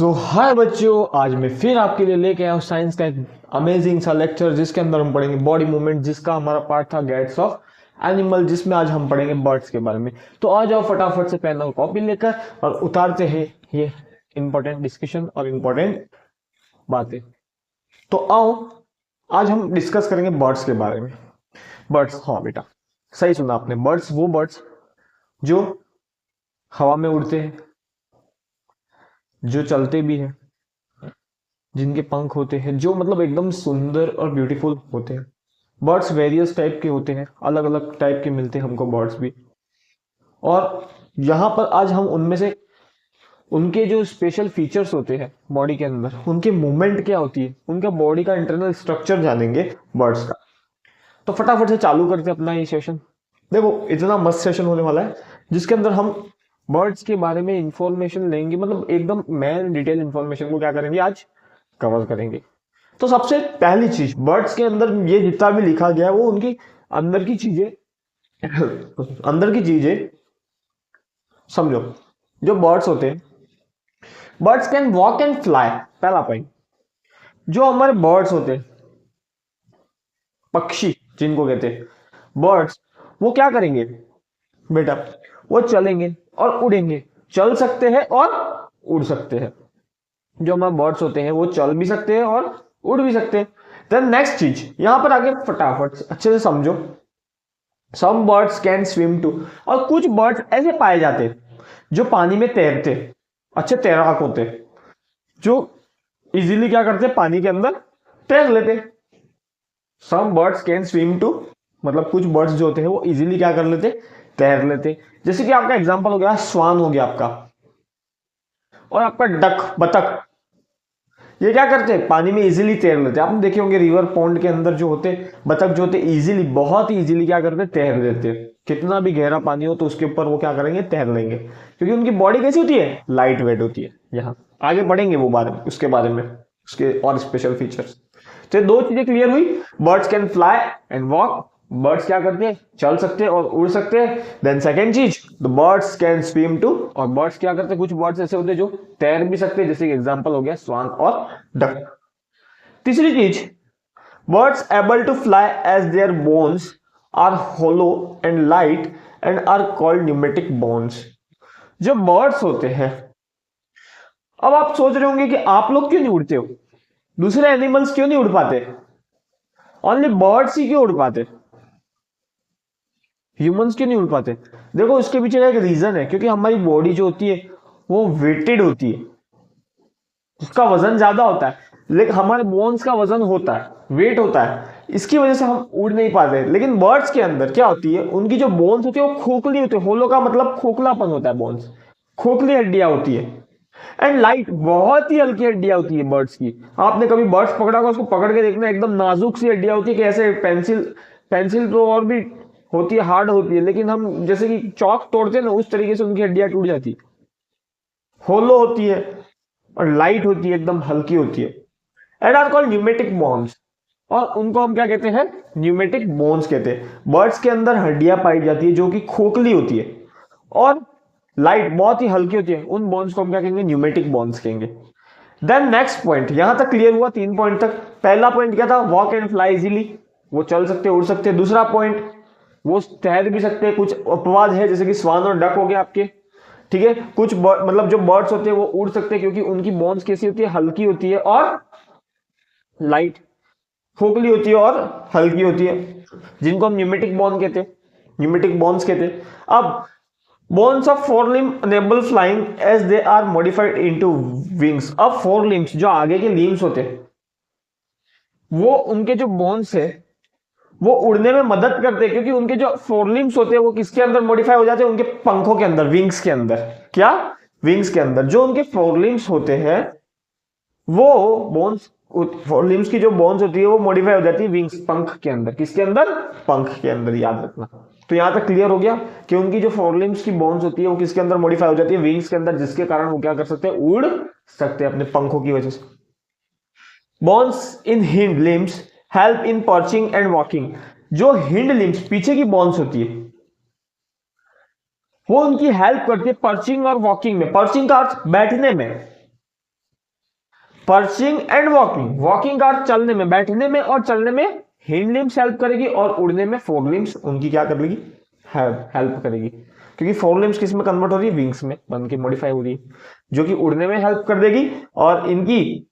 तो हाय बच्चों, आज मैं फिर आपके लिए लेके आया हूँ साइंस का एक अमेजिंग सा लेक्चर जिसके अंदर हम पढ़ेंगे बॉडी मूवमेंट, जिसका हमारा पार्ट था गेट्स ऑफ एनिमल, जिसमें आज हम पढ़ेंगे बर्ड्स के बारे में। तो आ जाओ फटाफट से पेन और कॉपी लेकर और उतारते हैं ये इंपॉर्टेंट डिस्कशन और इंपॉर्टेंट बातें। तो आओ, आज हम डिस्कस करेंगे बर्ड्स के बारे में। बर्ड्स, हाँ बेटा सही सुना आपने, बर्ड्स वो बर्ड्स जो हवा में उड़ते हैं, जो चलते भी हैं, जिनके पंख होते हैं, जो मतलब एकदम सुंदर और ब्यूटीफुल होते हैं। बर्ड्स वेरियस टाइप के होते हैं, अलग अलग टाइप के मिलते हैं हमको बर्ड्स भी। और यहाँ पर आज हम उनमें से उनके जो स्पेशल फीचर्स होते हैं बॉडी के अंदर, उनकी मूवमेंट क्या होती है, उनका बॉडी का इंटरनल स्ट्रक्चर जानेंगे बर्ड्स का। तो फटाफट से चालू करते हैं अपना ये सेशन। देखो इतना मस्त सेशन होने वाला है जिसके अंदर हम बर्ड्स के बारे में इंफॉर्मेशन लेंगे, मतलब एकदम मेन डिटेल इंफॉर्मेशन को क्या करेंगे आज कवर करेंगे। तो सबसे पहली चीज, बर्ड्स के अंदर ये जितना भी लिखा गया है वो उनकी अंदर की चीजें अंदर की चीजें समझो। जो बर्ड्स होते हैं, birds can walk and fly. पहला पॉइंट, जो हमारे बर्ड्स होते हैं, पक्षी जिनको कहते हैं बर्ड्स, वो क्या करेंगे बेटा, वो चलेंगे और उड़ेंगे। चल सकते हैं और उड़ सकते हैं। जो हमारे बर्ड्स होते हैं वो चल भी सकते हैं और उड़ भी सकते हैं। देन नेक्स्ट चीज यहां पर आगे फटाफट अच्छे से समझो। Some birds can swim too, और कुछ बर्ड्स ऐसे पाए जाते हैं जो पानी में तैरते, अच्छे तैराक होते, जो इजीली क्या करते, पानी के अंदर तैर लेते। Some birds can swim too, मतलब कुछ बर्ड्स जो होते हैं वो इजीली क्या कर लेते, तैर लेते। जैसे कि आपका एग्जांपल हो गया स्वान, हो गया आपका, और आपका डक, बतख, ये क्या करते हैं पानी में इजीली तैर लेते हैं। आपने देखे होंगे रिवर पॉन्ड के अंदर जो होते बतख जो होते इजीली, बहुत ही इजीली क्या करते, तैर लेते हैं। कितना भी गहरा पानी हो तो उसके ऊपर वो क्या करेंगे, तैर लेंगे, क्योंकि उनकी बॉडी कैसी होती है, लाइट वेट होती है। यहाँ आगे बढ़ेंगे वो बारे में, उसके बारे में, उसके और स्पेशल फीचर्स। तो दो चीजें क्लियर हुई, birds can fly and walk, birds क्या करते हैं, चल सकते हैं और उड़ सकते हैं। देन सेकंड चीज, the birds can swim too, और बर्ड्स क्या करते हैं, कुछ बर्ड्स ऐसे होते हैं जो तैर भी सकते हैं, जैसे एग्जांपल हो गया स्वान और डक। तीसरी चीज, birds able to fly as their bones are hollow and light and are called pneumatic bones. जो बर्ड्स होते हैं, अब आप सोच रहे होंगे कि आप लोग क्यों नहीं उड़ते हो, दूसरे एनिमल्स क्यों नहीं उड़ पाते, ओनली बर्ड्स ही क्यों उड़ पाते, ह्यूमंस क्यों नहीं उड़ पाते। देखो उसके पीछे का एक रीजन है, क्योंकि हमारी बॉडी जो होती है वो वेटेड होती है, उसका वजन ज्यादा होता है, लेकिन हमारे बोन्स का वजन होता है, वेट होता है, इसकी वजह से हम उड़ नहीं पाते। लेकिन बर्ड्स के अंदर क्या होती है, उनकी जो बोन्स होती है वो खोखली होती है, होलो का मतलब खोखलापन होता है, बोन्स खोखली हड्डियां होती है, एंड लाइट, बहुत ही हल्की हड्डियां होती है बर्ड्स की। आपने कभी बर्ड्स पकड़ा होगा, उसको पकड़ के देखना, एकदम नाजुक सी हड्डियां होती है कि ऐसे पेंसिल, पेंसिल तो और भी होती है, हार्ड होती है, लेकिन हम जैसे कि चौक तोड़ते हैं ना, उस तरीके से उनकी हड्डियां टूट जाती है। होलो होती है और लाइट होती है, एकदम हल्की होती है, and are called pneumatic bones, और उनको हम क्या कहते हैं, न्यूमेटिक बोन्स कहते हैं। बर्ड्स के अंदर हड्डियां पाई जाती है जो कि खोखली होती है और लाइट बहुत ही हल्की होती है, उन बोन्स को हम क्या कहेंगे, न्यूमेटिक बोन्स कहेंगे। देन नेक्स्ट पॉइंट, यहां तक क्लियर हुआ, 3 पॉइंट तक। पहला पॉइंट क्या था, वॉक एंड फ्लाई इजीली, वो चल सकते उड़ सकते। दूसरा पॉइंट, वो तैर भी सकते हैं, कुछ अपवाद है जैसे कि स्वान और डक हो गए आपके, ठीक है। कुछ मतलब जो बर्ड्स होते हैं वो उड़ सकते हैं क्योंकि उनकी बोन्स कैसी होती है, हल्की होती है और लाइट, खोखली होती है और हल्की होती है, जिनको हम न्यूमेटिक बोन कहते हैं, न्यूमेटिक बोन्स कहते हैं। अब bones of fore limb enable flying as they are modified into wings. अब फोर लिम्स, जो आगे के लिम्स होते हैं, वो उनके जो बोन्स है वो उड़ने में मदद करते हैं, क्योंकि उनके जो फोरलिम्स होते हैं वो किसके अंदर मॉडिफाई हो जाते हैं, उनके पंखों के अंदर, विंग्स के अंदर। क्या, विंग्स के अंदर जो उनके फोरलिम्स होते हैं, वो बोन्स, फोरलिम्स की जो बोन्स होती है वो मॉडिफाई हो जाती है विंग्स, पंख के अंदर। किसके अंदर, पंख के अंदर, याद रखना। तो यहां तक क्लियर हो गया कि उनकी जो फोरलिम्स की बोन्स होती है वो किसके अंदर मॉडिफाई हो जाती है, विंग्स के अंदर, जिसके कारण वो क्या कर सकते हैं, उड़ सकते हैं अपने पंखों की वजह से। Bones in hind limbs help in perching and walking. जो हिंड लिम्स, पीछे की बोन्स होती है, वो उनकी हेल्प करती है पर्चिंग और वॉकिंग में। पर्चिंग का अर्थ बैठने में, पर्चिंग एंड वॉकिंग, वॉकिंग का चलने में, बैठने में और चलने में हिंड लिम्स हेल्प करेगी, और उड़ने में फोर लिम्स उनकी क्या कर लेगी, हेल्प करेगी, क्योंकि फोर लिम्स किस में कन्वर्ट हो रही है, विंग्स में बन के मॉडिफाई हो रही है, जो कि उड़ने में हेल्प कर देगी, और इनकी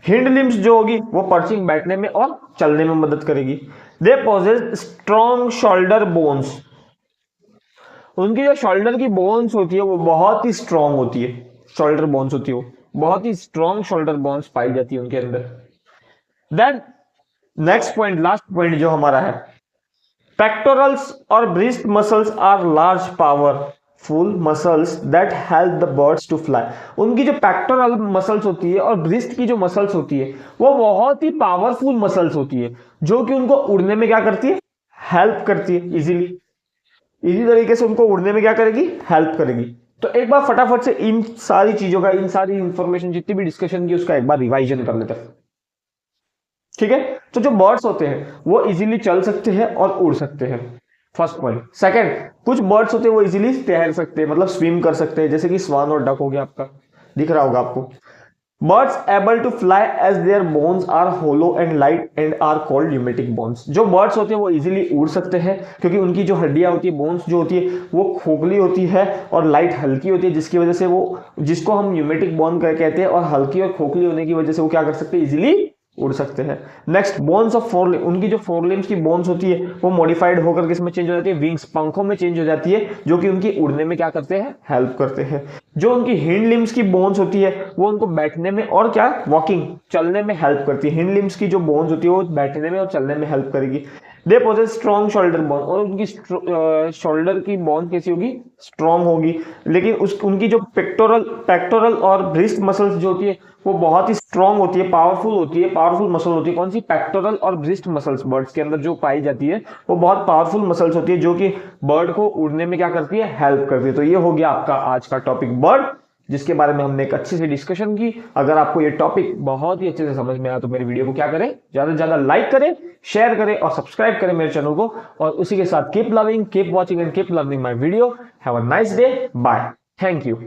हिंड लिम्स जो होगी वो पर्चिंग, बैठने में और चलने में मदद करेगी। They possess strong shoulder bones, उनकी जो शोल्डर की बोन्स होती है वो बहुत ही स्ट्रॉन्ग होती है, शोल्डर बोन्स होती है वो बहुत ही स्ट्रॉन्ग शोल्डर बोन्स पाई जाती है उनके अंदर। Then next point, last point जो हमारा है, पेक्टोरल्स और breast muscles are large powerful muscles that help the birds to fly. उनकी जो पेक्टोरल मसल्स होती है और ब्रिस्ट की जो मसल्स होती है वो बहुत ही पावरफुल मसल्स होती है, जो कि उनको उड़ने में क्या करती है, हेल्प करती है, इजी तरीके से उनको उड़ने में क्या करेगी, हेल्प करेगी। तो एक बार फटाफट से इन सारी चीजों का, इन सारी इंफॉर्मेशन जितनी भी डिस्कशन की उसका एक बार रिवाइजन कर लेते हैं, ठीक है। तो जो बर्ड्स होते हैं वो इजीली चल सकते हैं और उड़ सकते हैं, फर्स्ट पॉइंट। सेकंड, कुछ बर्ड्स होते हैं वो इजीली तैर सकते हैं, मतलब स्विम कर सकते हैं, जैसे कि स्वान और डक हो गया, आपका दिख रहा होगा आपको। Birds able to fly as their bones are hollow and light and are called pneumatic bones. जो बर्ड्स होते हैं वो इजीली उड़ सकते हैं, क्योंकि उनकी जो हड्डियां होती है, बोन्स जो होती है वो खोखली होती है और लाइट हल्की होती है, जिसकी वजह से वो, जिसको हम न्यूमेटिक बोन कहते हैं, और हल्की और खोखली होने की वजह से वो क्या कर सकते हैं, इजीली उड़ सकते हैं। नेक्स्ट, बोन्स ऑफ फोर, उनकी जो फोर लिम्स की बोन्स होती है वो मॉडिफाइड होकर किसमें चेंज हो जाती है, विंग्स, पंखों में चेंज हो जाती है, जो कि उनकी उड़ने में क्या करते हैं, हेल्प करते हैं। जो उनकी हिंड लिम्स की बोन्स होती है वो उनको बैठने में और क्या, वॉकिंग, चलने में हेल्प करती है। हिंड लिम्स की जो बोन्स होती है वो बैठने में और चलने में हेल्प करेगी। They possess strong shoulder bone, और उनकी शोल्डर की बोन कैसी होगी, स्ट्रॉन्ग होगी, लेकिन उनकी जो पेक्टोरल और ब्रिस्ट मसल्स जो होती है वो बहुत ही स्ट्रॉन्ग होती है, पावरफुल होती है, पावरफुल मसल होती है। कौन सी, पेक्टोरल और ब्रिस्ट मसल्स बर्ड्स के अंदर जो पाई जाती है वो बहुत पावरफुल मसल्स होती है, जो कि बर्ड को उड़ने में क्या करती है, हेल्प करती है। तो ये हो गया आपका आज का टॉपिक बर्ड, जिसके बारे में हमने एक अच्छी सी डिस्कशन की। अगर आपको ये टॉपिक बहुत ही अच्छे से समझ में आया तो मेरे वीडियो को क्या करें, ज्यादा से ज्यादा लाइक करें, शेयर करें और सब्सक्राइब करें मेरे चैनल को। और उसी के साथ keep loving, keep watching and keep learning my video. Have a nice day, bye, thank you.